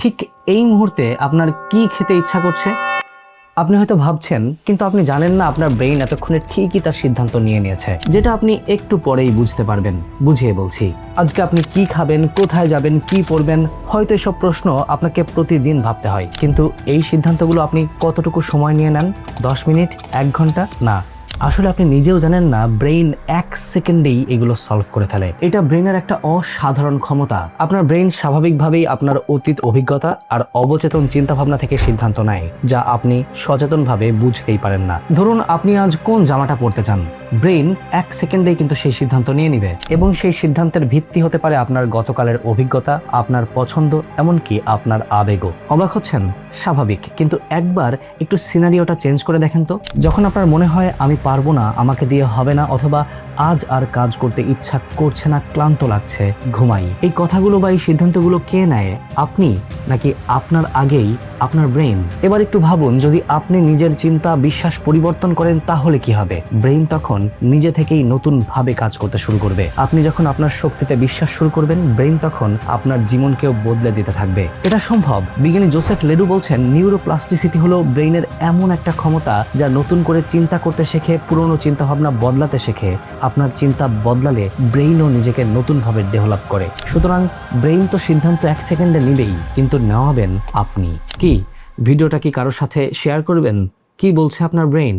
ঠিক এই মুহূর্তে আপনার কি খেতে ইচ্ছা করছে? আপনি হয়তো ভাবছেন, কিন্তু আপনি জানেন না আপনার ব্রেইন এতক্ষণে ঠিকই তার সিদ্ধান্ত নিয়ে নিয়েছে, যেটা আপনি একটু পরেই বুঝতে পারবেন। বুঝিয়ে বলছি। আজকে আপনি কি খাবেন, কোথায় যাবেন, কি পরবেন, হয়তো এসব প্রশ্ন আপনাকে প্রতিদিন ভাবতে হয়, কিন্তু এই সিদ্ধান্তগুলো আপনি কতটুকু সময় নিয়ে নেন? 10 মিনিট, 1 ঘন্টা? না, আসলে আপনি নিজেও জানেন না ব্রেইন 1 সেকেন্ডেই এগুলো সলভ করে ফেলে। এটা ব্রেইনের একটা অসাধারণ ক্ষমতা। আপনার ব্রেইন স্বাভাবিকভাবেই আপনার অতীত অভিজ্ঞতা আর অবচেতন চিন্তাভাবনা থেকে সিদ্ধান্ত নেয়, যা আপনি সচেতনভাবে বুঝতেই পারেন না। ধরুন আপনি আজ কোন জামাটা পরতে চান, ব্রেইন 1 সেকেন্ডেই কিন্তু সেই সিদ্ধান্ত নিয়ে নিবে, এবং সেই সিদ্ধান্তের ভিত্তি হতে পারে আপনার গতকালের অভিজ্ঞতা, আপনার পছন্দ, এমনকি আপনার আবেগও। অবাক হচ্ছেন? স্বাভাবিক, কিন্তু একবার একটু সিনারিওটা চেঞ্জ করে দেখেন তো। যখন আপনার মনে হয় আমি পারবো না, আমাকে দিয়ে হবে না, অথবা আজ আর কাজ করতে ইচ্ছা করছে না, ক্লান্ত লাগছে, ঘুমাই, এই কথাগুলো বা এই সিদ্ধান্তগুলো কে নেয়? আপনি, নাকি আপনার আগেই আপনার ব্রেইন? এবার একটু ভাবুন, যদি আপনি নিজের চিন্তা বিশ্বাস পরিবর্তন করেন তাহলে কি হবে? ব্রেইন তখন নিজে থেকেই নতুন ভাবে কাজ করতে শুরু করবে। আপনি যখন আপনার শক্তিতে বিশ্বাস শুরু করবেন, ব্রেইন তখন আপনার জীবনকেও বদলে দিতে থাকবে। এটা সম্ভব। বিজ্ঞানী জোসেফ লেডু বলছেন, নিউরোপ্লাস্টিসিটি হলো ব্রেইনের এমন একটা ক্ষমতা যা নতুন করে চিন্তা করতে শেখে, পুরনো চিন্তা ভাবনা বদলাতে শেখে। আপনার চিন্তা বদলালে ব্রেইনও নিজেকে নতুনভাবে ডেভেলপ করে। সুতরাং ব্রেইন তো সিদ্ধান্ত 1 সেকেন্ডে নিবেই, কিন্তু নেওয়াবেন আপনি। কি ভিডিওটা কি কারোর সাথে শেয়ার করবেন? কি বলছে আপনার ব্রেইন?